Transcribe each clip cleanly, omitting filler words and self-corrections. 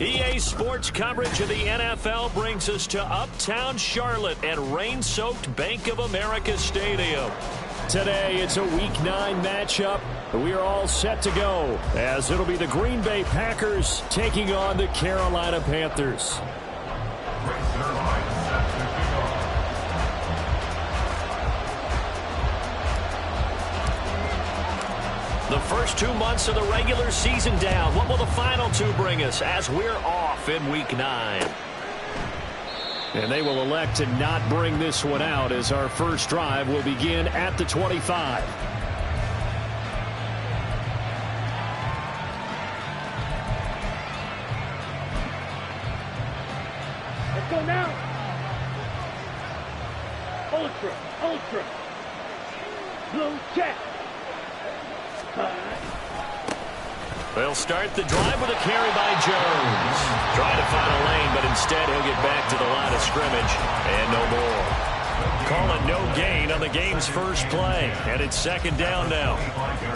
EA Sports coverage of the NFL brings us to Uptown Charlotte at rain-soaked Bank of America Stadium. Today, it's a Week 9 matchup. We are all set to go, as it'll be the Green Bay Packers taking on the Carolina Panthers. The first 2 months of the regular season down. What will the final 2 bring us as we're off in Week 9? And they will elect to not bring this one out as our first drive will begin at the 25. Let's go now. Ultra. Blue check. They'll start the drive with a carry by Jones. Trying to find a lane, but instead he'll get back to the line of scrimmage and no more. Calling no gain on the game's first play, and it's second down now.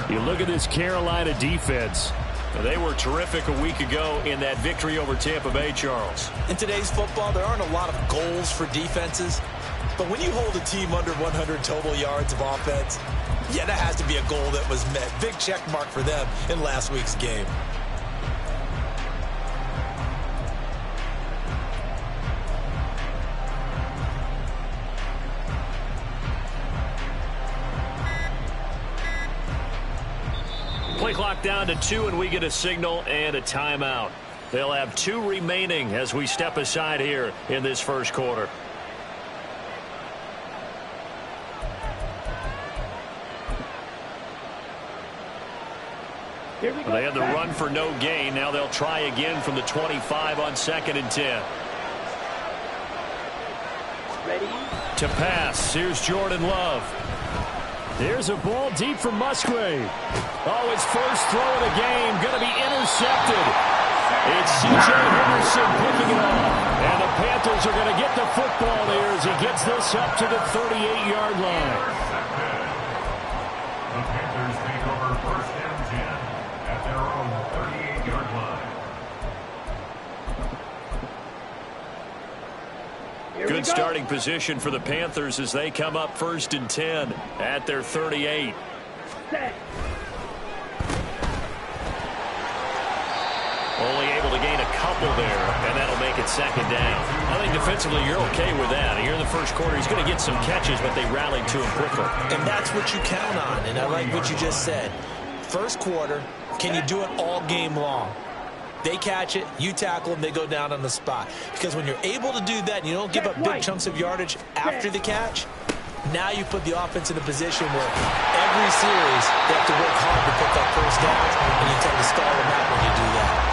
You look at this Carolina defense. They were terrific a week ago in that victory over Tampa Bay, Charles. In today's football, there aren't a lot of goals for defenses. But when you hold a team under 100 total yards of offense, yeah, that has to be a goal that was met. Big check mark for them in last week's game. Play clock down to 2, and we get a signal and a timeout. They'll have 2 remaining as we step aside here in this first quarter. They had the run for no gain. Now they'll try again from the 25 on 2nd and 10. Ready? To pass. Here's Jordan Love. There's a ball deep from Musgrave. Oh, his first throw of the game going to be intercepted. It's C.J. Henderson picking it up. And the Panthers are going to get the football here as he gets this up to the 38-yard line. The Panthers take over first and 10 at their own 38-yard line. Good starting position for the Panthers as they come up first and 10 at their 38. Only able to gain a couple there, and that'll make it second down. I think defensively you're okay with that. Here in the first quarter, he's going to get some catches, but they rallied to him quickly. And that's what you count on, and I like what you just said. First quarter, can you do it all game long? They catch it, you tackle them, they go down on the spot. Because when you're able to do that and you don't give up big chunks of yardage after the catch, now you put the offense in a position where every series they have to work hard to put that first down, and you tend to stall them out when you do that.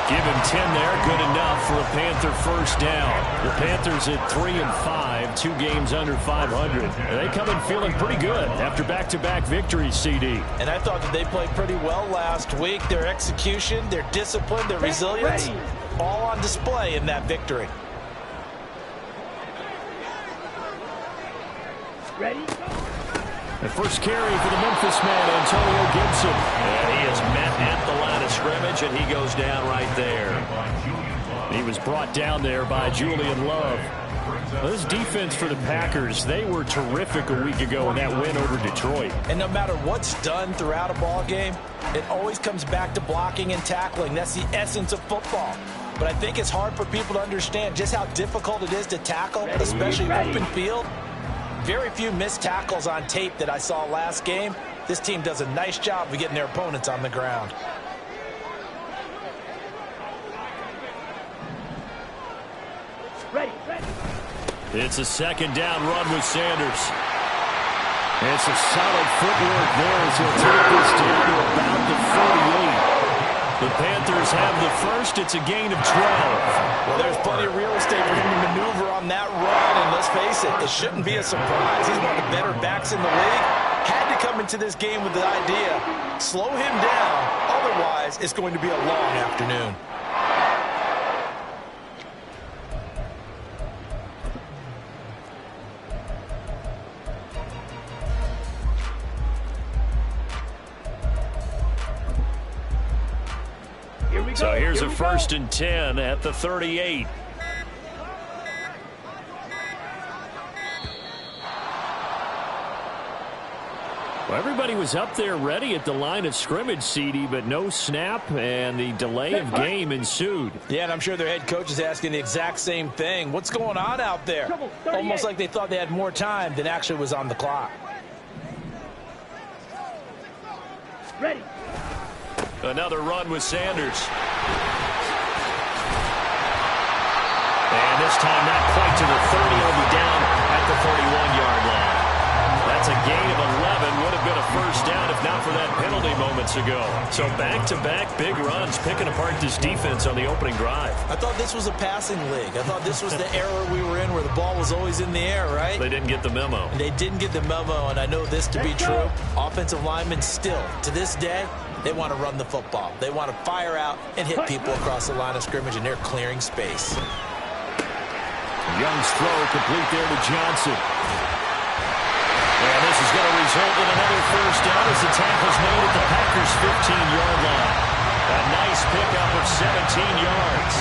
Give him 10 there, good enough for a Panther first down. The Panthers at 3-5, 2 games under 500. They come in feeling pretty good after back-to-back victories, CD. And I thought that they played pretty well last week. Their execution, their discipline, their resilience, all on display in that victory. Ready? The first carry for the Memphis man, Antonio Gibson. And he is met at the line of scrimmage, and he goes down right there. He was brought down there by Julian Love. Well, this defense for the Packers, they were terrific a week ago in that win over Detroit. And no matter what's done throughout a ball game, it always comes back to blocking and tackling. That's the essence of football. But I think it's hard for people to understand just how difficult it is to tackle, especially open field. Very few missed tackles on tape that I saw last game. This team does a nice job of getting their opponents on the ground. Ready. It's a second down run with Sanders. It's a solid footwork there as he'll take this down to about the 48. The Panthers have the first. It's a gain of 12. Well, there's plenty of real estate for him to maneuver on that run, and let's face it, it shouldn't be a surprise. He's one of the better backs in the league. Had to come into this game with the idea, slow him down, otherwise it's going to be a long afternoon. Here we go. So here's Here a we 1st go. and 10 at the 38. Well, everybody was up there ready at the line of scrimmage, CD, but no snap, and the delay of game ensued. Yeah, and I'm sure their head coach is asking the exact same thing. What's going on out there? Almost like they thought they had more time than actually was on the clock. Ready. Another run with Sanders. And this time not quite to the 30. He'll be down at the 41-yard line. That's a gain of 11. Would have been a first down if not for that penalty moments ago. So back-to-back big runs, picking apart this defense on the opening drive. I thought this was a passing league. I thought this was the era we were in where the ball was always in the air, right? They didn't get the memo. They didn't get the memo, and I know this to be true. Offensive linemen still, to this day, they want to run the football. They want to fire out and hit people across the line of scrimmage, and they're clearing space. Young's throw complete there to Johnson. And this is going to result in another first down as the tackle's made at the Packers' 15-yard line. A nice pickup of 17 yards.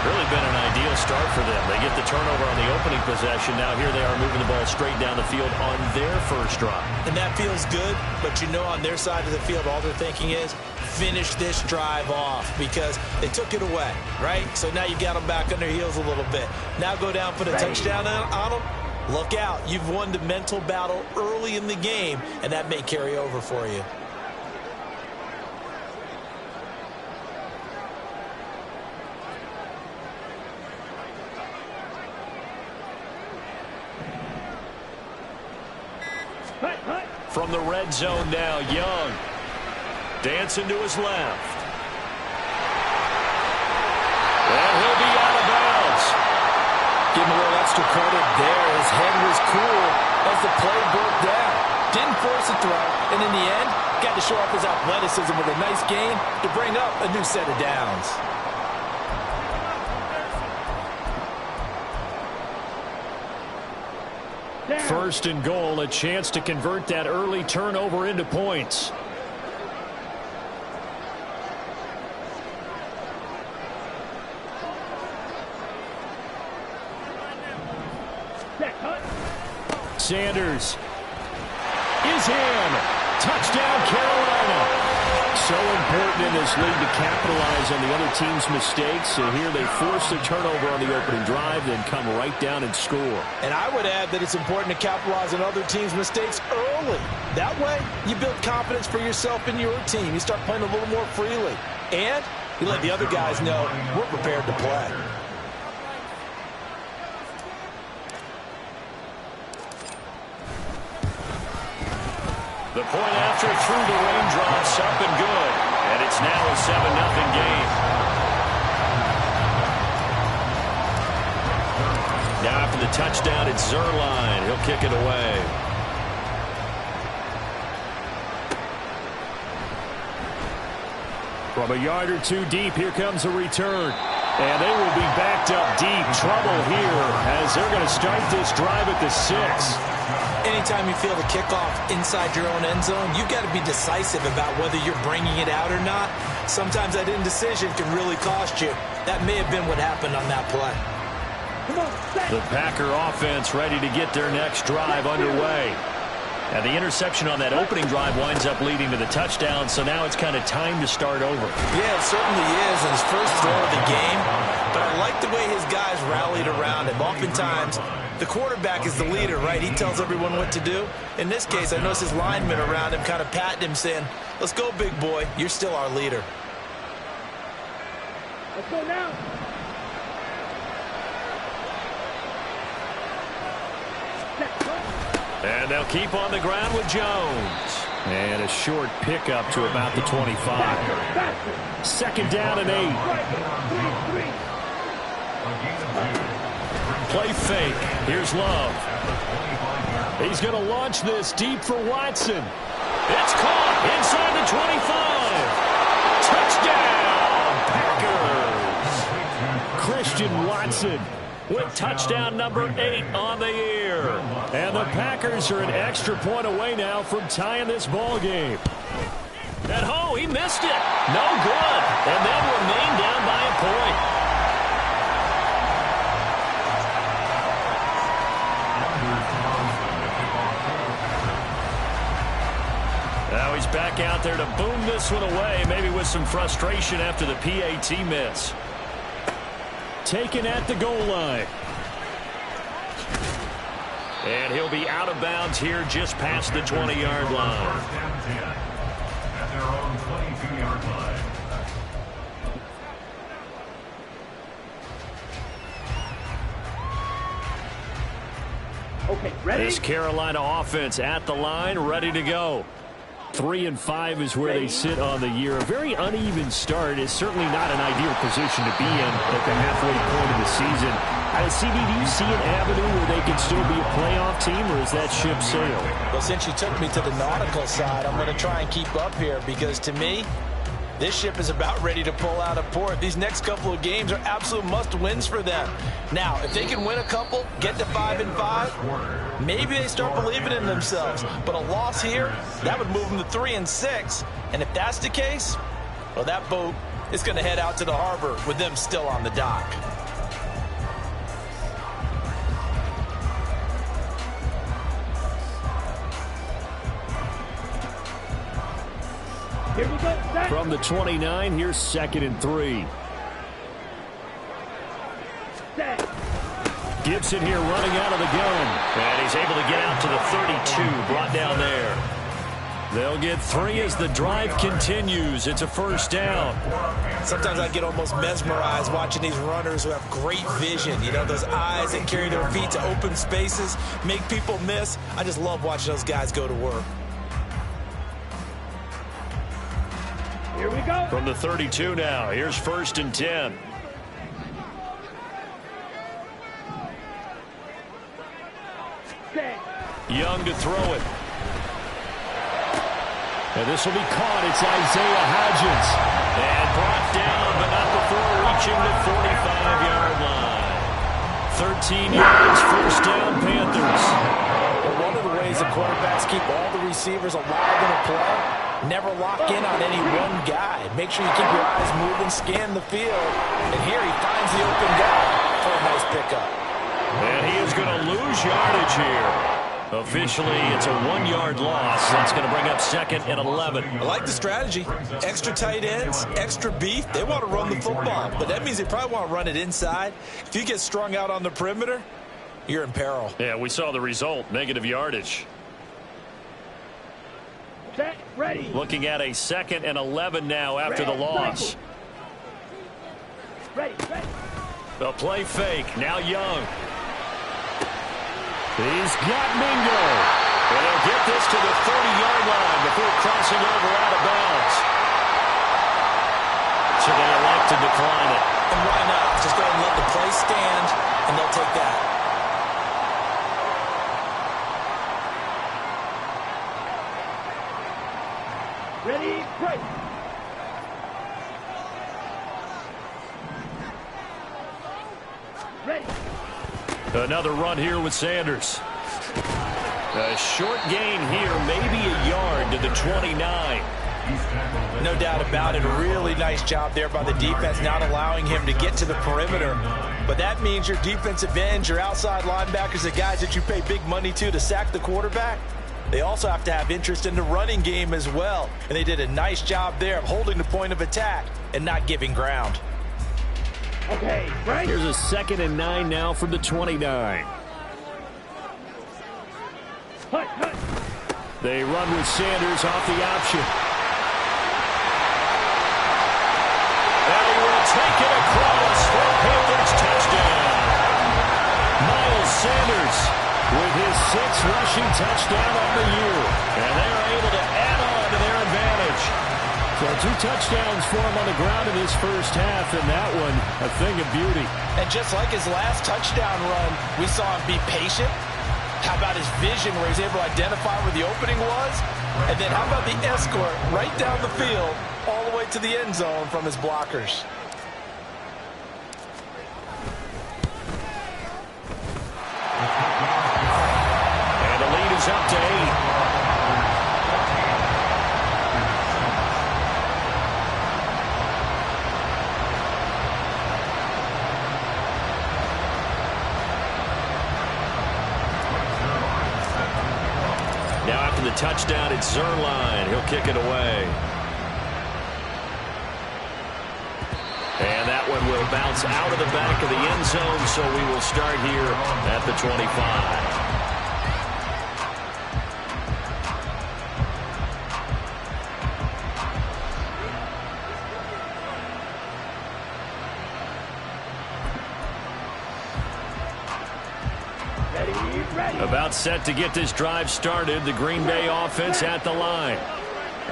Really been an ideal start for them. They get the turnover on the opening possession. Now here they are moving the ball straight down the field on their first drive. And that feels good, but you know on their side of the field, all they're thinking is finish this drive off because they took it away, right? So now you got them back on their heels a little bit. Now go down, put a touchdown on them. Look out. You've won the mental battle early in the game, and that may carry over for you. From the red zone now, Young. Dancing to his left. And he'll be out of bounds. Give him a little extra credit there. His head was cool as the play broke down. Didn't force a throw, and in the end, got to show off his athleticism with a nice gain to bring up a new set of downs. First and goal, a chance to convert that early turnover into points. Sanders is in. Touchdown, Carolina. So important in this league to capitalize on the other team's mistakes. So here they force the turnover on the opening drive, then come right down and score. And I would add that it's important to capitalize on other teams' mistakes early. That way, you build confidence for yourself and your team. You start playing a little more freely. And you let the other guys know we're prepared to play. The point after through the raindrops, up and good. And it's now a 7-0 game. Now after the touchdown, it's Zerline. He'll kick it away. From a yard or two deep, here comes a return. And they will be backed up deep. Trouble here as they're going to start this drive at the 6. Anytime you feel the kickoff inside your own end zone, you've got to be decisive about whether you're bringing it out or not. Sometimes that indecision can really cost you. That may have been what happened on that play. The Packer offense ready to get their next drive underway. And the interception on that opening drive winds up leading to the touchdown, so now it's kind of time to start over. Yeah, it certainly is, and his first throw of the game. But I like the way his guys rallied around him. Oftentimes, the quarterback is the leader, right? He tells everyone what to do. In this case, I noticed his linemen around him kind of patting him, saying, let's go, big boy. You're still our leader. Let's go now. And they'll keep on the ground with Jones. And a short pickup to about the 25. Second down and 8. Play fake. Here's Love. He's going to launch this deep for Watson. It's caught inside the 25. Touchdown, Packers. Christian Watson with touchdown number 8 on the year. And the Packers are an extra point away now from tying this ball game. And he missed it. No good. and they'll remain down by a point. Now he's back out there to boom this one away, maybe with some frustration after the PAT miss. Taken at the goal line. And he'll be out of bounds here just past the 20-yard line. First down 10 at their own 22-yard line. Okay, ready? This Carolina offense at the line, ready to go. 3-5 is where they sit on the year. A very uneven start is certainly not an ideal position to be in at the halfway point of the season. CD, do you see an avenue where they could still be a playoff team, or is that ship sailed? Well, since you took me to the nautical side, I'm going to try and keep up here because, to me, this ship is about ready to pull out of port. These next couple of games are absolute must-wins for them. Now, if they can win a couple, get to 5-5, maybe they start believing in themselves. But a loss here, that would move them to 3-6. And if that's the case, well, that boat is going to head out to the harbor with them still on the dock. Here we go. Set. From the 29, here's 2nd and 3. Set. Gibson here running out of the gun. And he's able to get out to the 32, brought down there. They'll get 3 as the drive continues. It's a first down. Sometimes I get almost mesmerized watching these runners who have great vision. You know, those eyes that carry their feet to open spaces, make people miss. I just love watching those guys go to work. Here we go. From the 32 now, here's 1st and 10. Set. Young to throw it. And this will be caught. It's Isaiah Hodgins. And brought down, but not before reaching the 45-yard line. 13 yards, first down, Panthers. Well, one of the ways the quarterbacks keep all the receivers alive in a play, never lock in on any one guy. Make sure you keep your eyes moving, scan the field. And here he finds the open guy for a nice pickup. And he is going to lose yardage here. Officially, it's a 1-yard loss. That's going to bring up 2nd and 11. I like the strategy. Extra tight ends, extra beef. They want to run the football, but that means they probably want to run it inside. If you get strung out on the perimeter, you're in peril. Yeah, we saw the result, negative yardage. Set. Ready. Looking at a 2nd and 11 now after the loss. Ready. Ready. The play fake. Now Young. He's got Mingo. And he'll get this to the 30-yard line before crossing over out of bounds. So they elect to decline it. And why not? Just go ahead and let the play stand, and they'll take that. Ready. Break. Ready. Another run here with Sanders. A short gain here, maybe a yard to the 29. No doubt about it. A really nice job there by the defense, not allowing him to get to the perimeter. But that means your defensive ends, your outside linebackers, the guys that you pay big money to sack the quarterback, they also have to have interest in the running game as well. And they did a nice job there of holding the point of attack and not giving ground. Okay, right. Here's a 2nd and 9 now from the 29. Hut, hut. They run with Sanders off the option. And he will take it across for a Panthers touchdown. Miles Sanders with his 6th rushing touchdown on the year. And they're able to add on to their advantage. So 2 touchdowns for him on the ground in his first half, and that one a thing of beauty. And just like his last touchdown run, we saw him be patient. How about his vision where he's able to identify where the opening was? And then how about the escort right down the field all the way to the end zone from his blockers? And the lead is up to 8. touchdown at Zerline. He'll kick it away. And that one will bounce out of the back of the end zone, so we will start here at the 25. About set to get this drive started, the Green Bay offense at the line.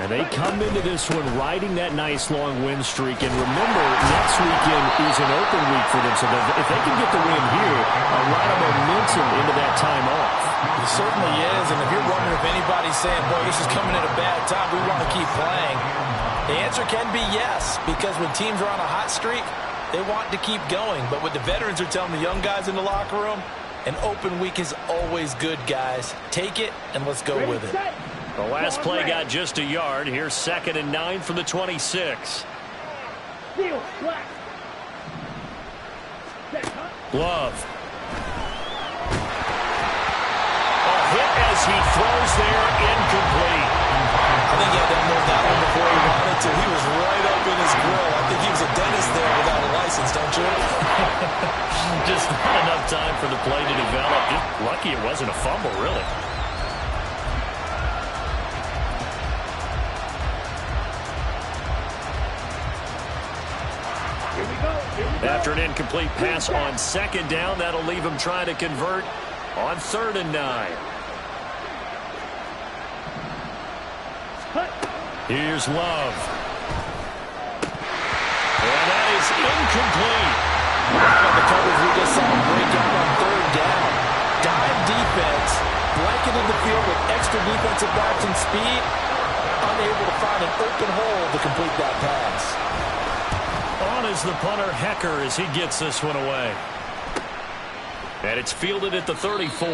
And they come into this one riding that nice long win streak. And remember, next weekend is an open week for them. So if they can get the win here, a lot of momentum into that time off. It certainly is. And if you're wondering if anybody's saying, boy, this is coming at a bad time, we want to keep playing, the answer can be yes. Because when teams are on a hot streak, they want to keep going. But what the veterans are telling the young guys in the locker room, an open week is always good, guys. Take it, and let's go with it. The last play got just a yard. Here's 2nd and 9 from the 26. Love. A hit as he throws there, incomplete. I think he had to move that one before he wanted to. He was right up in his grill. I think he was a dentist there without a license, don't you? Just not enough time for the play to develop. Just lucky it wasn't a fumble, really. After an incomplete pass on 2nd down, that'll leave him trying to convert on 3rd and 9. Here's Love. And that is incomplete. The coverage we just saw him break out on 3rd down. Dive defense, blanketed the field with extra defensive backs and speed, unable to find an open hole to complete that pass. On is the punter, Hecker, as he gets this one away. And it's fielded at the 34.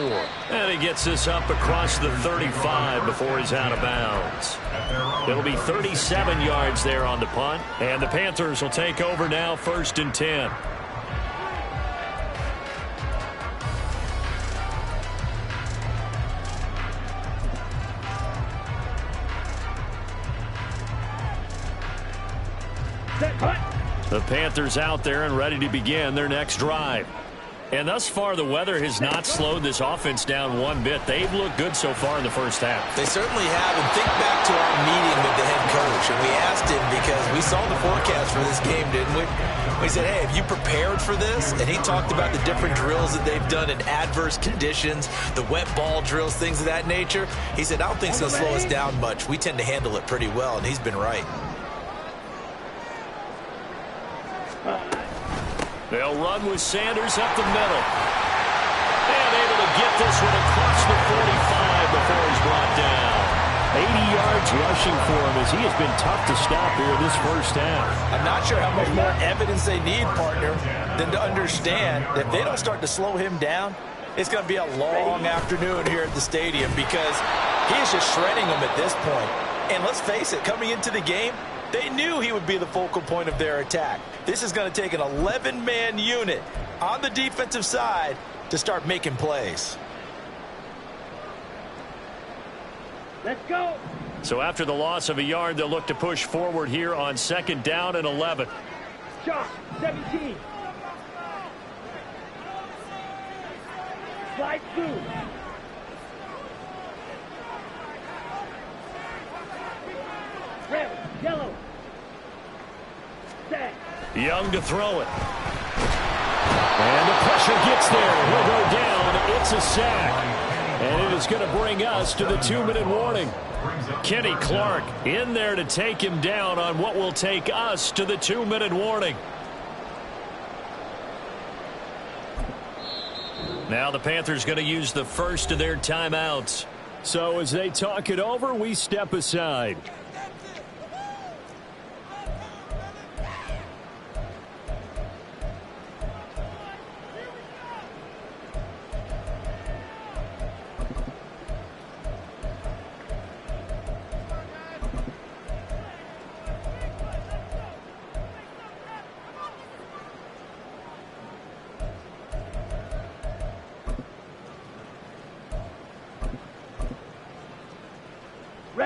And he gets this up across the 35 before he's out of bounds. It'll be 37 yards there on the punt. And the Panthers will take over now, 1st and 10. The Panthers out there and ready to begin their next drive. And thus far, the weather has not slowed this offense down one bit. They've looked good so far in the first half. They certainly have. And think back to our meeting with the head coach. And we asked him because we saw the forecast for this game, didn't we? We said, hey, have you prepared for this? And he talked about the different drills that they've done in adverse conditions, the wet ball drills, things of that nature. He said, I don't think it's going to slow us down much. We tend to handle it pretty well, and he's been right. They'll run with Sanders up the middle. And able to get this one across the 45 before he's brought down. 80 yards rushing for him as he has been tough to stop here this first half. I'm not sure how much more evidence they need, partner, than to understand that if they don't start to slow him down, it's going to be a long afternoon here at the stadium because he is just shredding them at this point. And let's face it, coming into the game, they knew he would be the focal point of their attack. This is going to take an 11-man unit on the defensive side to start making plays. Let's go. So after the loss of a yard, they'll look to push forward here on 2nd down and 11. Shot 17. Slide through. Red, yellow. Set. Young to throw it. And the pressure gets there. He'll go down. It's a sack. And it is going to bring us to the 2-minute warning. Kenny Clark in there to take him down on what will take us to the 2-minute warning. Now the Panthers going to use the first of their timeouts. So as they talk it over, we step aside.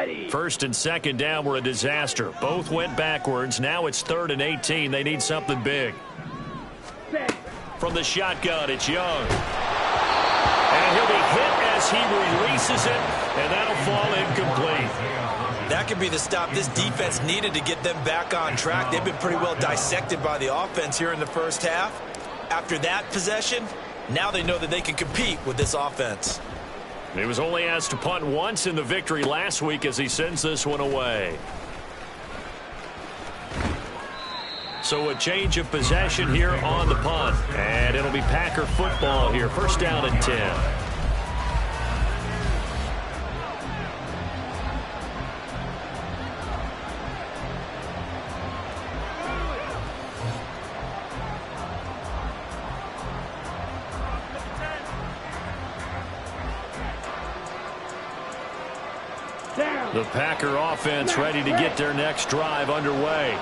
Ready. First and second down were a disaster. Both went backwards. Now it's 3rd and 18. They need something big. Set. From the shotgun, it's Young. And he'll be hit as he releases it, and that'll fall incomplete. That could be the stop this defense needed to get them back on track. They've been pretty well dissected by the offense here in the first half. After that possession, now they know that they can compete with this offense. He was only asked to punt once in the victory last week as he sends this one away. So a change of possession here on the punt. And it'll be Packer football here. First down and 10. The Packer offense ready to get their next drive underway.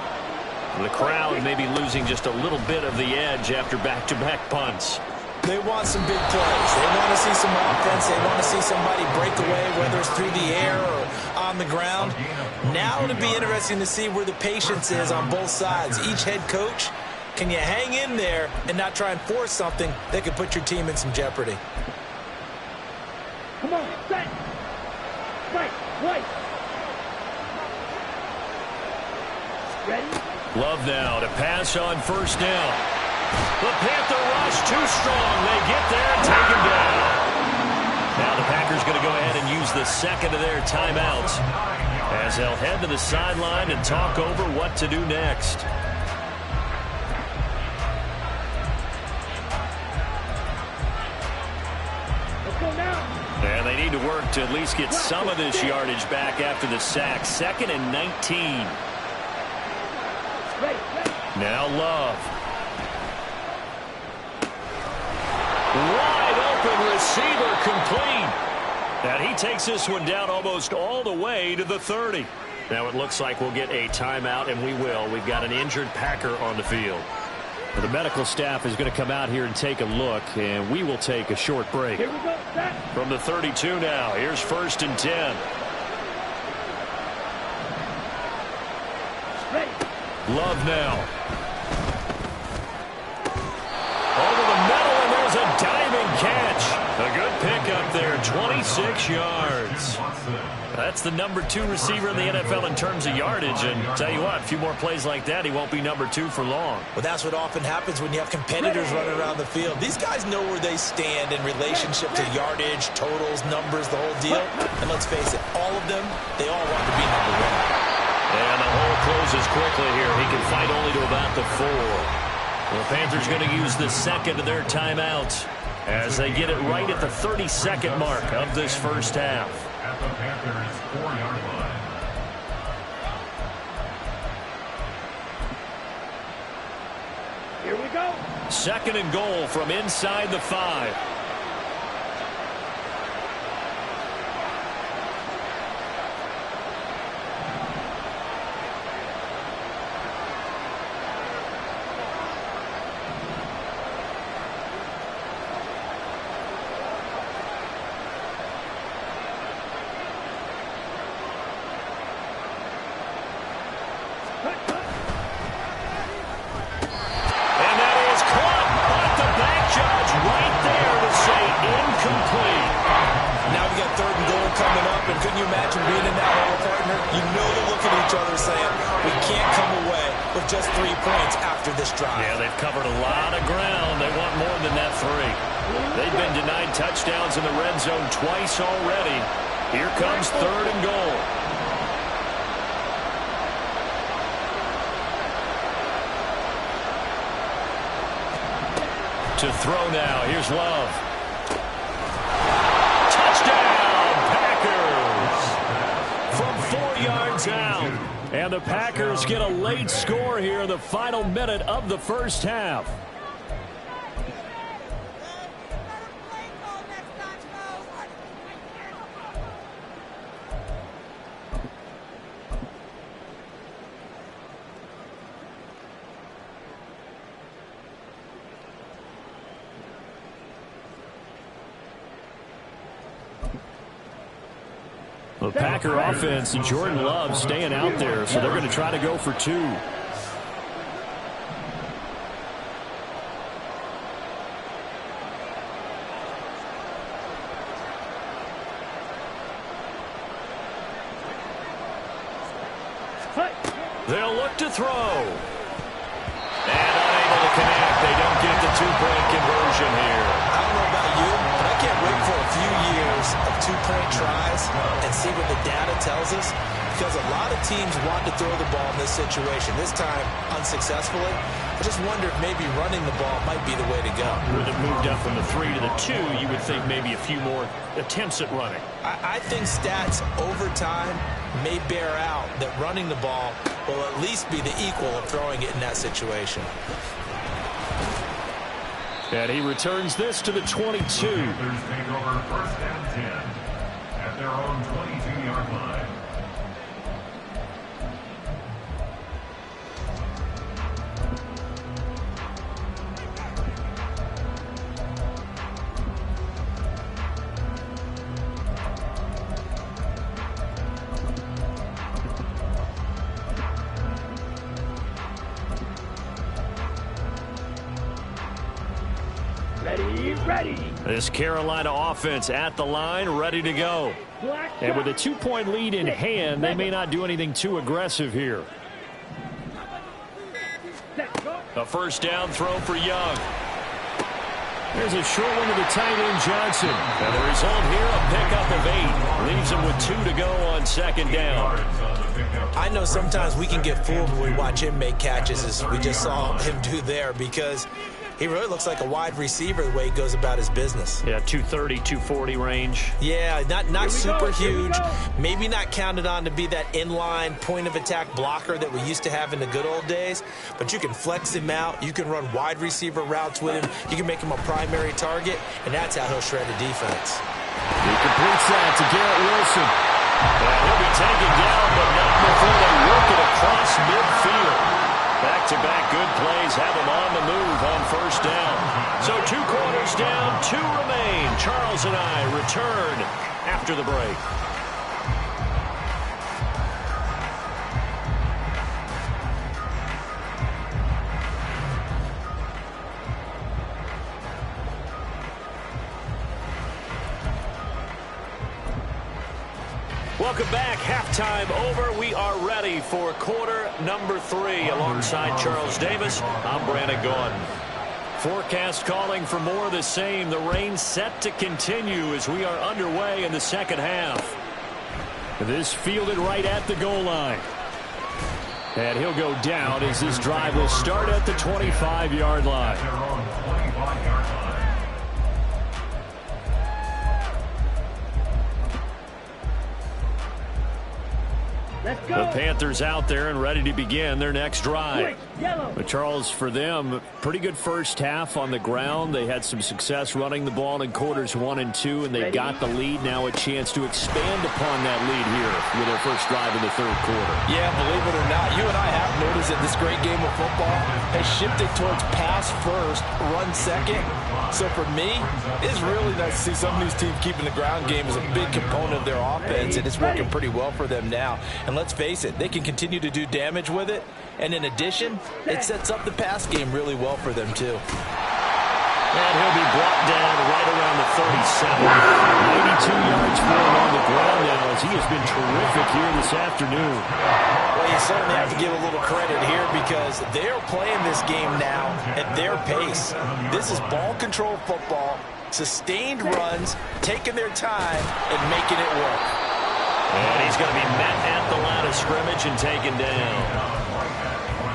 The crowd may be losing just a little bit of the edge after back-to-back punts. They want some big plays. They want to see some offense. They want to see somebody break away, whether it's through the air or on the ground. Now it'll be interesting to see where the patience is on both sides. Each head coach, can you hang in there and not try and force something that could put your team in some jeopardy? Come on, set. Right, right. Ready. Love now to pass on first down. The Panther rush too strong. They get there and take him down. Now the Packers going to go ahead and use the second of their timeouts as they'll head to the sideline and talk over what to do next. Let's go now. And they need to work to at least get some of this yardage back after the sack. 2nd and 19. Now Love. Wide open receiver complete. And he takes this one down almost all the way to the 30. Now it looks like we'll get a timeout, and we will. We've got an injured Packer on the field. The medical staff is going to come out here and take a look, and we will take a short break. Here we go, set. From the 32 now, here's 1st and 10. Ready. Love now. Over the middle, and there's a diving catch. A good pickup there, 26 yards. That's the number 2 receiver in the NFL in terms of yardage. And tell you what, a few more plays like that, he won't be number 2 for long. Well, that's what often happens when you have competitors running around the field. These guys know where they stand in relationship to yardage, totals, numbers, the whole deal. And let's face it, all of them, they all want to be number 1. And the hole closes quickly here. He can fight only to about the 4. The Panthers going to use the second of their timeouts as they get it right at the 32nd mark of this first half. At the Panthers' 4-yard line. Here we go. 2nd and goal from inside the 5. Just 3 points after this drive. Yeah, they've covered a lot of ground. They want more than that 3. They've been denied touchdowns in the red zone twice already. Here comes 3rd and goal. To throw now. Here's Love. Touchdown, Packers! From 4 yards out. And the Packers get a late score here in the final minute of the first half. The Packer offense and Jordan Love staying out there, so they're going to try to go for 2. They'll look to throw. And unable to connect. They don't get the 2-point conversion here. I don't know about you, but I can't wait for a few years of 2-point tries and see what the data tells us, because a lot of teams want to throw the ball in this situation. This time, unsuccessfully. I just wonder if maybe running the ball might be the way to go. With it moved up from the 3 to the 2, you would think maybe a few more attempts at running. I think stats over time may bear out that running the ball will at least be the equal of throwing it in that situation. And he returns this to the 22. Panthers take over first and 10 at their own 22-yard line. Ready. This Carolina offense at the line, ready to go. And with a 2-point lead in hand, they may not do anything too aggressive here. A first down throw for Young. There's a short one to the tight end, Johnson. And the result here, a pickup of 8. Leaves him with 2 to go on second down. I know sometimes we can get fooled when we watch him make catches, as we just saw him do there, because he really looks like a wide receiver the way he goes about his business. Yeah, 230, 240 range. Yeah, not super huge. Maybe not counted on to be that inline point-of-attack blocker that we used to have in the good old days. But you can flex him out. You can run wide receiver routes with him. You can make him a primary target, and that's how he'll shred a defense. He completes that to Garrett Wilson. And he'll be taken down, but not before they work it across midfield. Back-to-back good plays have him on the move on first down. So 2 quarters down, 2 remain. Charles and I return after the break. Welcome back. Halftime over. We are ready for quarter number 3. Alongside Charles Davis, I'm Brandon Gordon. Forecast calling for more of the same. The rain set to continue as we are underway in the second half. This fielded right at the goal line. And he'll go down as this drive will start at the 25-yard line. Their own 25-yard line. Let's go. The Panthers out there and ready to begin their next drive. Yellow. But Charles, for them, pretty good first half on the ground. They had some success running the ball in quarters 1 and 2, and they got the lead. Now a chance to expand upon that lead here with their first drive in the third quarter. Yeah, believe it or not, you and I have noticed that this great game of football has shifted towards pass first, run second. So for me, it's really nice to see some of these teams keeping the ground game as a big component of their offense, and it's working pretty well for them now. And let's face it, they can continue to do damage with it. And in addition, it sets up the pass game really well for them, too. And he'll be brought down right around the 37. 92 yards for him on the ground now as he has been terrific here this afternoon. Well, you certainly have to give a little credit here because they're playing this game now at their pace. This is ball control football, sustained runs, taking their time, and making it work. And he's going to be met at the line of scrimmage and taken down.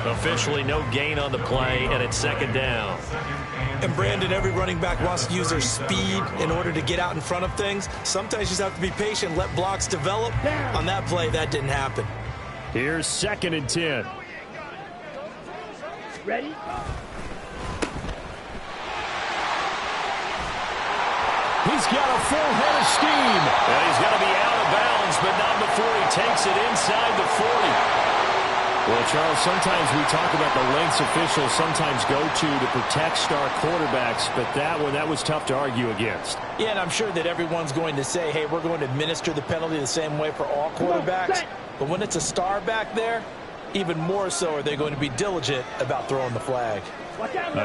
Officially no gain on the play, and it's second down. And Brandon, every running back wants to use their speed in order to get out in front of things. Sometimes you just have to be patient, let blocks develop. On that play, that didn't happen. Here's 2nd and 10. Ready? He's got a full head of steam. And he's going to be out of bounds, but not before he takes it inside the 40. Well, Charles, sometimes we talk about the lengths officials sometimes go to protect star quarterbacks, but that was tough to argue against. Yeah, and I'm sure that everyone's going to say, hey, we're going to administer the penalty the same way for all quarterbacks. But when it's a star back there, even more so are they going to be diligent about throwing the flag.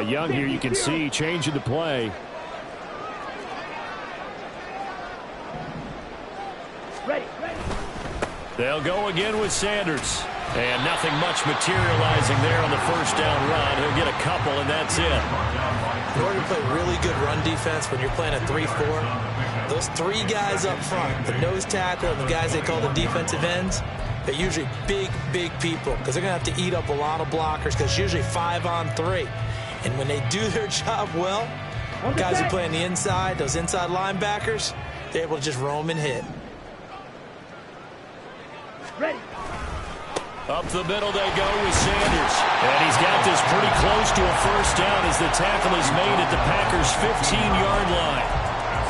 Young here, you can see changing the play. Ready. They'll go again with Sanders. And nothing much materializing there on the first down run. He'll get a couple, and that's it. In order to play really good run defense when you're playing a 3-4, those three guys up front, the nose tackle and the guys they call the defensive ends, they're usually big people because they're going to have to eat up a lot of blockers because it's usually 5-on-3. And when they do their job well, guys who play on the inside, those inside linebackers, they're able to just roam and hit. Ready. Up the middle they go with Sanders. And he's got this pretty close to a first down as the tackle is made at the Packers' 15-yard line.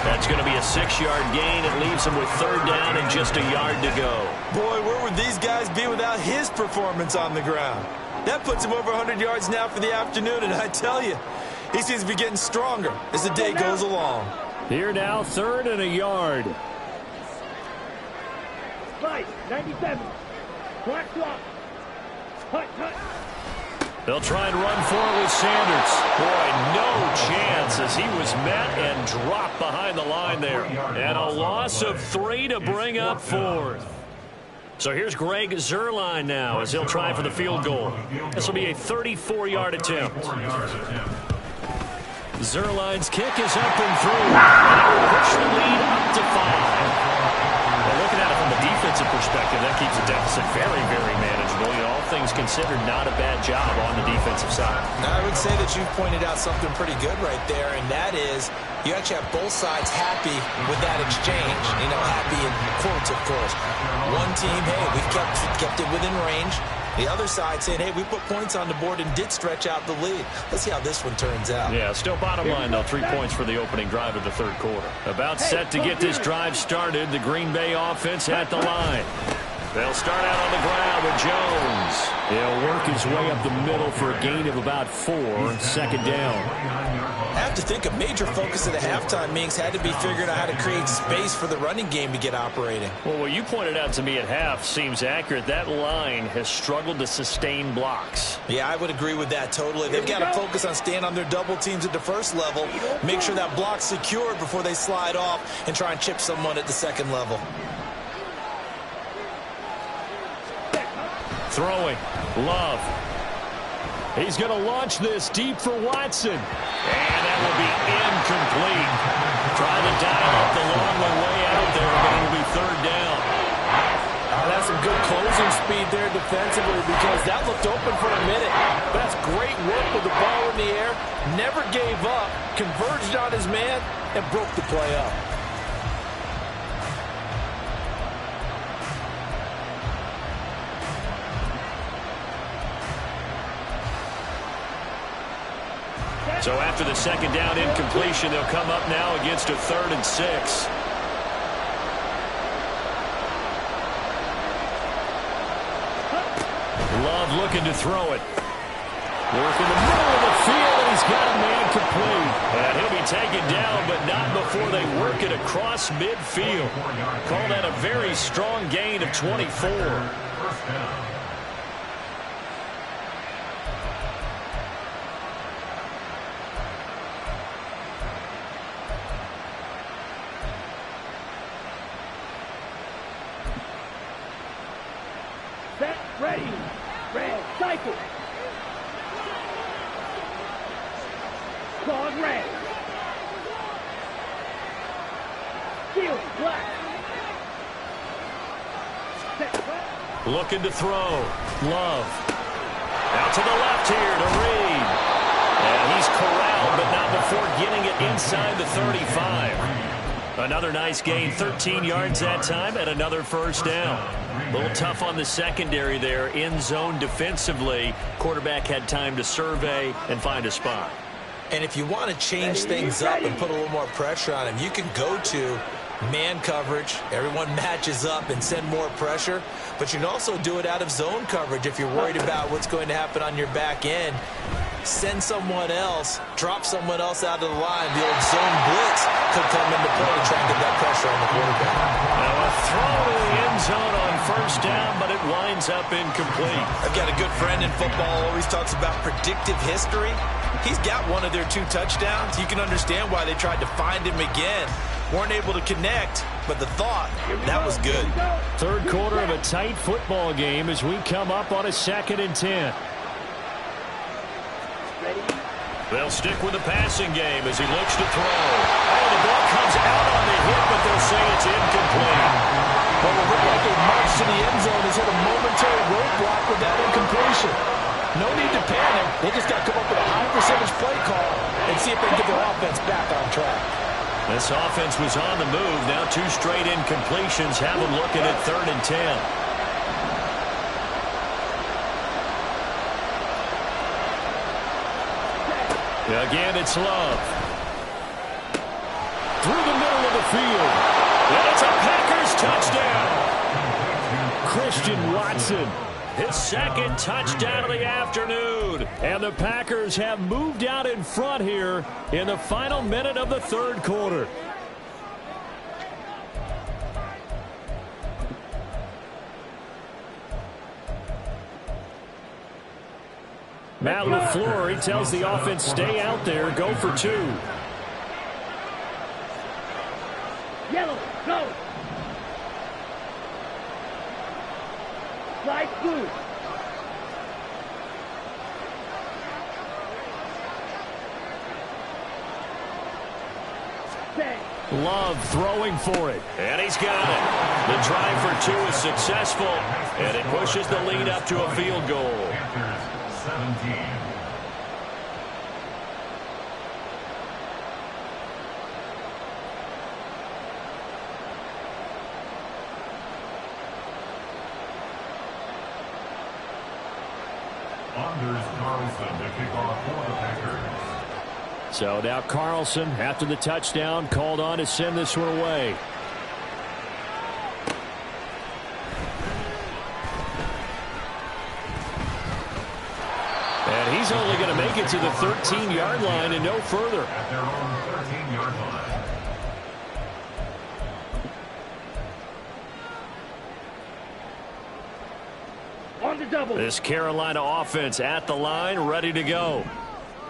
That's going to be a 6-yard gain. It leaves him with third down and just a yard to go. Boy, where would these guys be without his performance on the ground? That puts him over 100 yards now for the afternoon, and I tell you, he seems to be getting stronger as the day goes along. Here now, third and a yard. 97. Black swap. Hut. They'll try and run for it with Sanders. Boy, no chance as he was met and dropped behind the line there. And a loss of 3 to bring up fourth. So here's Greg Zuerlein now as he'll try for the field goal. This will be a 34-yard attempt. Zuerlein's kick is up and through. And it will push the lead up to 5. Well, looking at it from a defensive perspective, that keeps the deficit very, very manageable. You know, all things considered, not a bad job on the defensive side. Now, I would say that you've pointed out something pretty good right there, and that is you actually have both sides happy with that exchange. You know, happy in quotes, of course. One team, hey, we've kept it within range. The other side saying, hey, we put points on the board and did stretch out the lead. Let's see how this one turns out. Yeah, still bottom line, though, 3 points for the opening drive of the third quarter. About set to get this drive started. The Green Bay offense at the line. They'll start out on the ground with Jones. He'll work his way up the middle for a gain of about 4, second down. I have to think a major focus of the halftime meetings had to be figuring out how to create space for the running game to get operating. Well, what you pointed out to me at half seems accurate. That line has struggled to sustain blocks. Yeah, I would agree with that totally. They've got to focus on staying on their double teams at the first level, make sure that block's secured before they slide off and try and chip someone at the second level. Throwing. Love. He's going to launch this deep for Watson. And that will be incomplete. Trying to dial up the long way out there, but it will be third down. That's some good closing speed there defensively because that looked open for a minute. But that's great work with the ball in the air. Never gave up, converged on his man, and broke the play up. So after the second down incompletion, they'll come up now against a 3rd and 6. Love looking to throw it. Work in the middle of the field, and he's got a man complete. And he'll be taken down, but not before they work it across midfield. Call that a very strong gain of 24. First down. Set. Ready. Red. Cycle. Claws red. Steel. Black. Set. Looking to throw. Love. Out to the left here to Reed. And he's corralled, but not before getting it inside the 35. Another nice gain, 13 yards that time, and another first down. A little tough on the secondary there, in zone defensively. Quarterback had time to survey and find a spot. And if you want to change things up and put a little more pressure on him, you can go to man coverage. Everyone matches up and send more pressure. But you can also do it out of zone coverage if you're worried about what's going to happen on your back end. Send someone else, drop someone else out of the line. The old zone blitz could come into play to try and get that pressure on the quarterback. Now a throw to the end zone on first down, but it winds up incomplete. I've got a good friend in football who always talks about predictive history. He's got one of their 2 touchdowns. You can understand why they tried to find him again. Weren't able to connect, but the thought, that was good. Third quarter of a tight football game as we come up on a 2nd and 10. They'll stick with the passing game as he looks to throw. Oh, the ball comes out on the hit, but they'll say it's incomplete. Well, it looked like a march to the end zone has hit a momentary roadblock with that incompletion. No need to panic. They just got to come up with a high percentage play call and see if they can get their offense back on track. This offense was on the move. Now 2 straight incompletions have them looking at 3rd and 10. Again, it's Love. Through the middle of the field. And it's a Packers touchdown. Christian Watson, his 2nd touchdown of the afternoon. And the Packers have moved out in front here in the final minute of the 3rd quarter. Matt LaFleur, he tells the offense, stay out there, go for 2. Yellow, go. Slide blue. Set. Love throwing for it. And he's got it. The drive for 2 is successful. And it pushes the lead up to a field goal. 17. Anders Carlson to kick off for the Packers. So now Carlson, after the touchdown, called on to send this one away. And he's only going to make it to the 13-yard line and no further. At their own 13-yard line. On the double. This Carolina offense at the line, ready to go.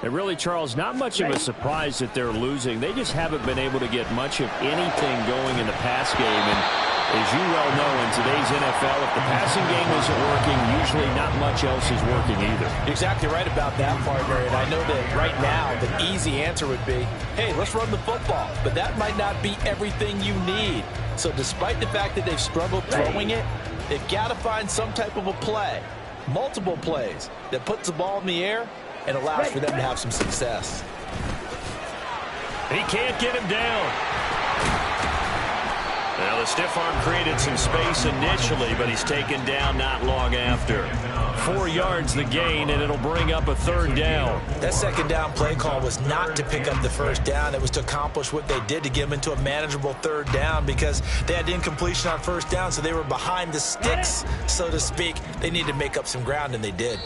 And really, Charles, not much of a surprise that they're losing. They just haven't been able to get much of anything going in the pass game. And as you well know, in today's NFL, if the passing game isn't working, usually not much else is working either. You're exactly right about that, partner. And I know that right now the easy answer would be, hey, let's run the football. But that might not be everything you need. So despite the fact that they've struggled throwing it, they've got to find some type of a play, multiple plays, that puts the ball in the air and allows for them to have some success. He can't get him down. Now the stiff arm created some space initially, but he's taken down not long after. 4 yards the gain, and it'll bring up a 3rd down. That 2nd down play call was not to pick up the 1st down. It was to accomplish what they did to get them into a manageable 3rd down because they had incompletion on 1st down, so they were behind the sticks, so to speak. They needed to make up some ground, and they did.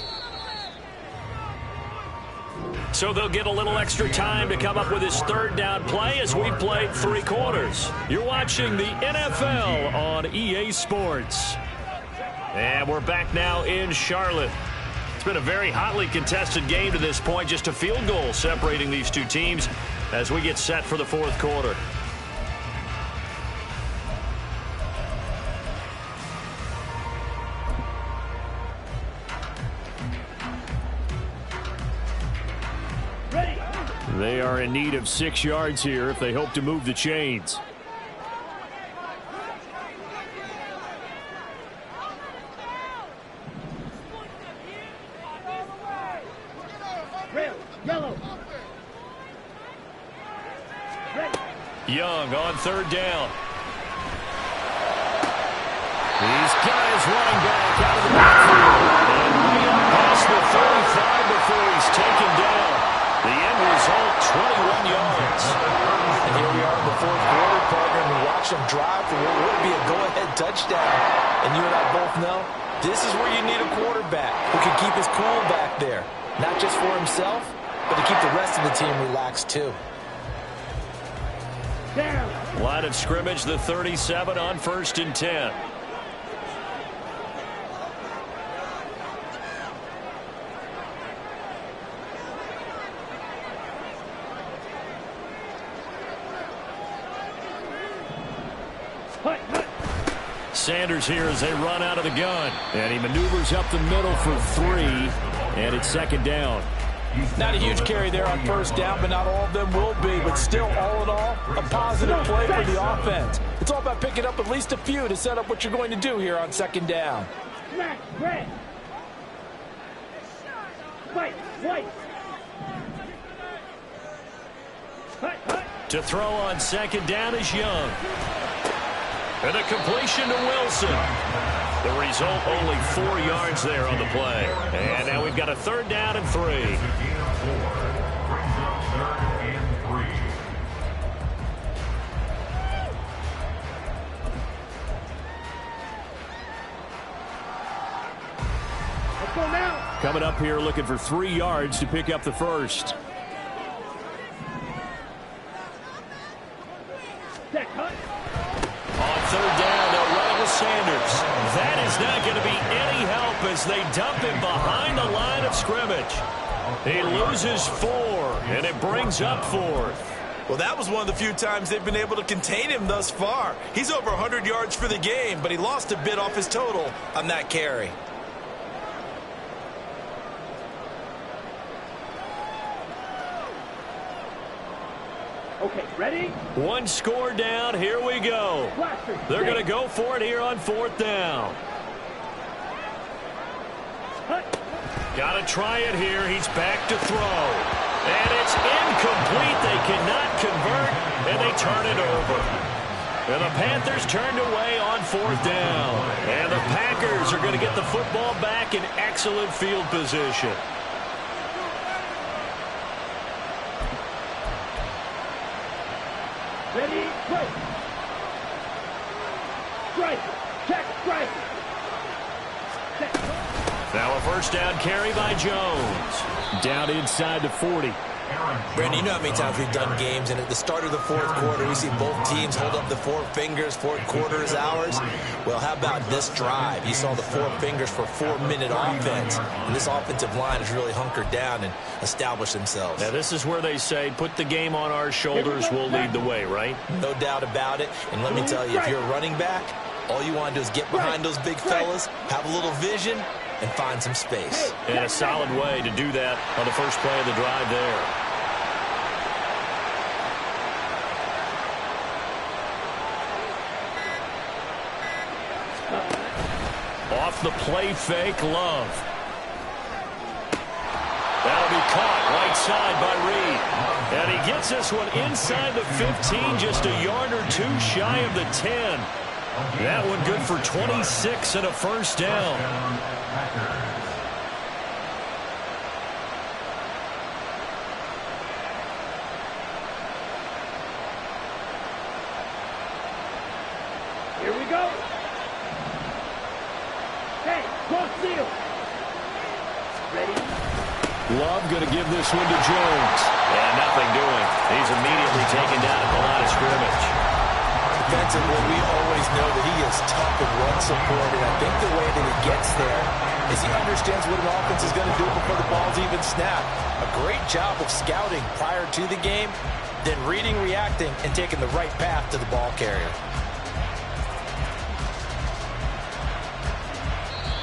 So they'll get a little extra time to come up with his 3rd down play as we've played 3 quarters. You're watching the NFL on EA Sports. And we're back now in Charlotte. It's been a very hotly contested game to this point. Just a field goal separating these 2 teams as we get set for the 4th quarter. They are in need of 6 yards here if they hope to move the chains. Red, yellow. Red. Young on 3rd down. He's got his running back out of the backfield. And way up past the 35 before he's taken down. The end result, 21 yards. And here we are in the 4th quarter, partner, and we watch them keep his cool back there. Not just for himself, but to keep the rest of the team relaxed too. Down. Line of scrimmage, the 37 on 1st and 10. Sanders here as they run out of the gun. And he maneuvers up the middle for 3. And it's 2nd down. Not a huge carry there on 1st down, but not all of them will be. But still, all in all, a positive play for the offense. It's all about picking up at least a few to set up what you're going to do here on 2nd down. Smack. Red. Fight. White. To throw on 2nd down is Young. And a completion to Wilson. The result, only 4 yards there on the play. And now we've got a 3rd down and 3. Brings up 3rd and 3. Let's go now. Coming up here looking for 3 yards to pick up the first. Set. Hut. On 3rd down, they'll run with Sanders. That is not going to be any help as they dump him behind the line of scrimmage. He loses 4, and it brings up 4th. Well, that was one of the few times they've been able to contain him thus far. He's over 100 yards for the game, but he lost a bit off his total on that carry. Okay, ready? 1 score down. Here we go. They're going to go for it here on 4th down. Got to try it here. He's back to throw. And it's incomplete. They cannot convert, and they turn it over. And the Panthers turned away on 4th down. And the Packers are going to get the football back in excellent field position. Ready? Go. Strike. Check. Strike. Set. Now a 1st down carry by Jones. Down inside the 40. Brandon, you know how many times we've done games, and at the start of the 4th quarter, we see both teams hold up the 4 fingers, 4th quarter is ours. Well, how about this drive? You saw the 4 fingers for 4-minute offense, and this offensive line has really hunkered down and established themselves. Now, this is where they say, put the game on our shoulders, we'll lead the way, right? No doubt about it, and let me tell you, if you're a running back, all you want to do is get behind those big fellas, have a little vision, and find some space. And a solid way to do that on the first play of the drive there. Off the play fake, Love. That'll be caught right side by Reed. And he gets this one inside the 15, just a yard or 2 shy of the 10. That one good for 26 and a 1st down. Here we go. Hey, cross field. Ready? Love going to give this one to Jones. And nothing doing. He's immediately taken down at the line of scrimmage. Defensively, we always know that he is tough in run support, and I think the way that he gets there is he understands what an offense is going to do before the ball's even snapped. A great job of scouting prior to the game, then reading, reacting, and taking the right path to the ball carrier.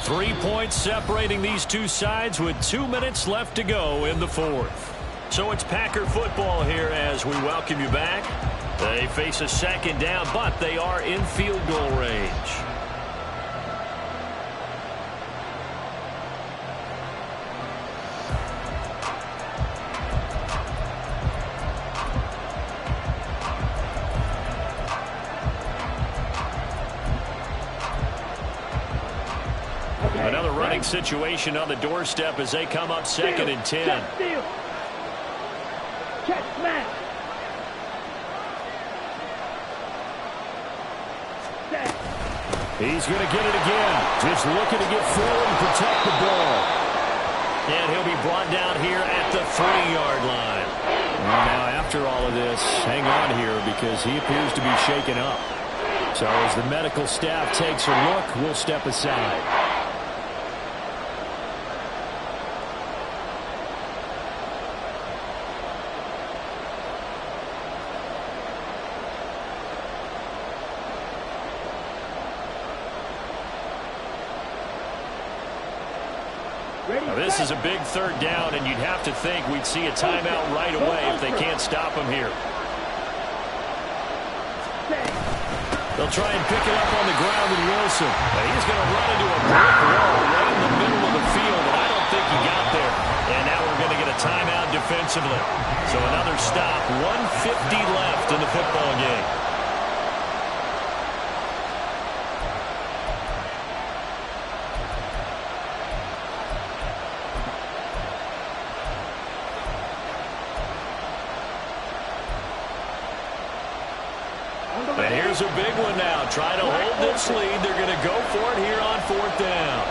3 points separating these two sides with 2 minutes left to go in the 4th. So it's Packer football here as we welcome you back. They face a 2nd down, but they are in field goal range. Another running situation on the doorstep as they come up 2nd and 10. Check smash. He's going to get it again. Just looking to get forward and protect the ball. And he'll be brought down here at the 3-yard line. Well, now, after all of this, hang on here because he appears to be shaken up. So as the medical staff takes a look, we'll step aside. Now, this is a big 3rd down, and you'd have to think we'd see a timeout right away if they can't stop him here. They'll try and pick it up on the ground with Wilson. But he's going to run into a brick wall right in the middle of the field, and I don't think he got there. And now we're going to get a timeout defensively. So another stop, 1:50 left in the football game. And here's a big one now. Try to hold this lead. They're going to go for it here on 4th down.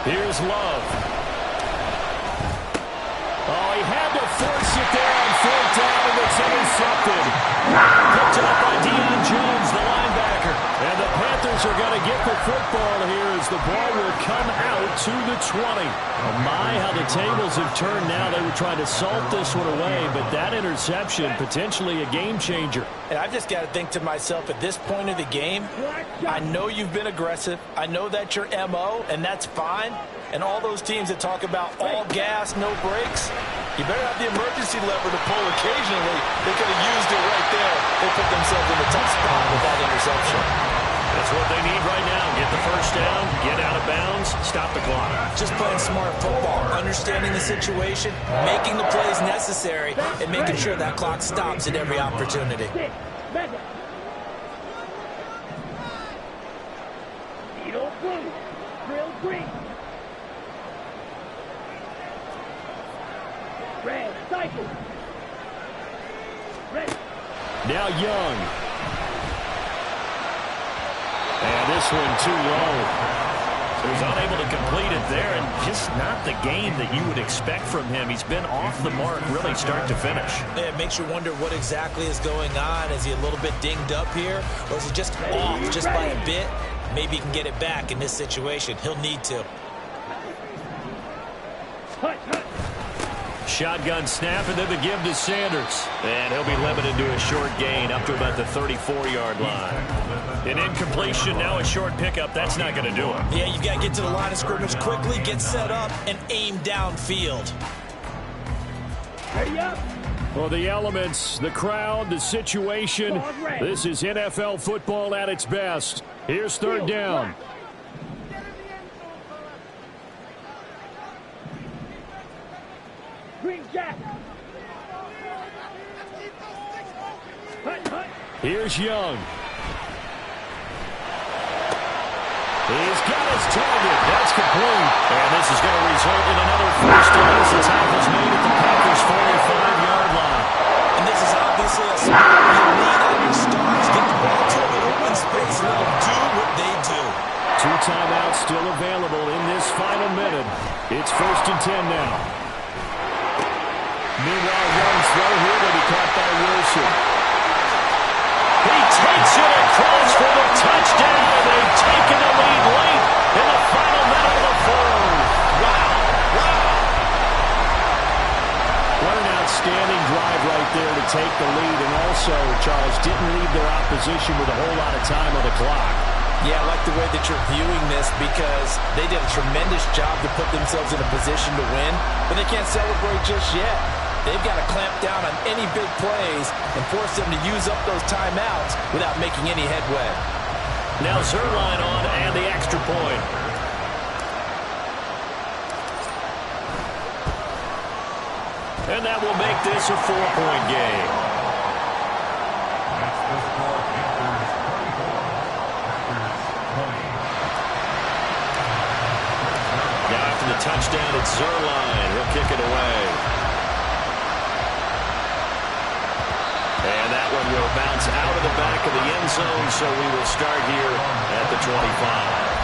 Here's Love. Oh, he had to force it there on 4th down, and it's intercepted. Picked up by Deion Jones, the linebacker. And the Panthers are going to get the football here as the ball will come out to the 20. Oh my, how the tables have turned now. They were trying to salt this one away, but that interception, potentially a game changer. And I've just got to think to myself, at this point of the game, I know you've been aggressive. I know that's your MO, and that's fine. And all those teams that talk about all gas, no brakes, you better have the emergency lever to pull occasionally. They could have used it right there. They put themselves in a tough spot with that interception. That's what they need right now. Get the 1st down, get out of bounds, stop the clock. Just playing smart football, understanding the situation, making the plays necessary, and making sure that clock stops at every opportunity. Now Young. And this one too low. So he's unable to complete it there, and just not the game that you would expect from him. He's been off the mark really start to finish. Yeah, it makes you wonder what exactly is going on. Is he a little bit dinged up here, or is he just off just by a bit? Maybe he can get it back in this situation. He'll need to. Shotgun snap, and then the give to Sanders. And he'll be limited to a short gain up to about the 34-yard line. An incompletion, now a short pickup. That's not going to do it. Yeah, you've got to get to the line of scrimmage quickly, get set up, and aim downfield. Ready up. Well, the elements, the crowd, the situation. This is NFL football at its best. Here's 3rd down. Green Jack. Here's Young. He's got his target. That's complete. And this is going to result in another 1st down as the tackle's made at the Packers' 45-yard line. And this is obviously a spot where you lean on your stars, get the ball to an open space, let them do what they do. 2 timeouts still available in this final minute. It's 1st and 10 now. Meanwhile, Young throw here will be caught by Wilson. He takes it across for the touchdown. They've taken the lead late in the final minute of the 4th. Wow. What an outstanding drive right there to take the lead. And also, Charles, didn't leave their opposition with a whole lot of time on the clock. Yeah, I like the way that you're viewing this because they did a tremendous job to put themselves in a position to win, but they can't celebrate just yet. They've got to clamp down on any big plays and force them to use up those timeouts without making any headway. Now Zerline on and the extra point. And that will make this a 4-point game. That's the score. Panthers 24. Packers 20. Now after the touchdown, it's Zerline. He'll kick it away. And that one will bounce out of the back of the end zone, so we will start here at the 25.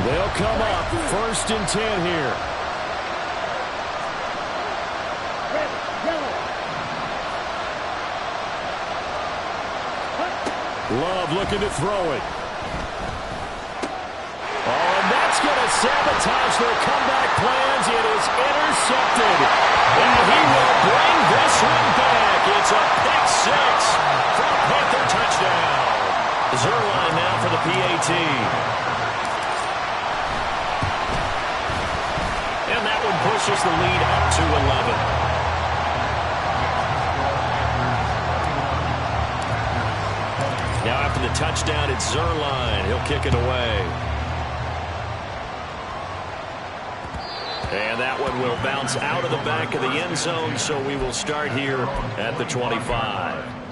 They'll come up 1st and 10 here. Ready, yellow. Love looking to throw it. Oh, and that's going to sabotage their comeback plans. It is intercepted. And he will bring this one back. It's a pick six for a Panther touchdown. Zerline now for the PAT. And that one pushes the lead up to 11. Now after the touchdown, it's Zerline. He'll kick it away. And that one will bounce out of the back of the end zone, so we will start here at the 25.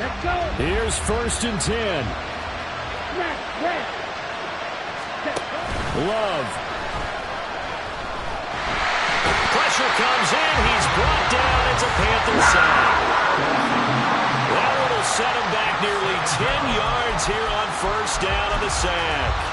Let's go. Here's 1st and 10. Smack, red. Love. Pressure comes in. He's brought down. It's a Panther sack. That one will set him back nearly 10 yards here on 1st down on the sack.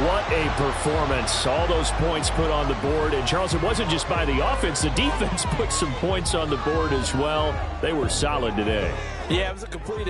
What a performance. All those points put on the board. And, Charles, it wasn't just by the offense. The defense put some points on the board as well. They were solid today. Yeah, it was a complete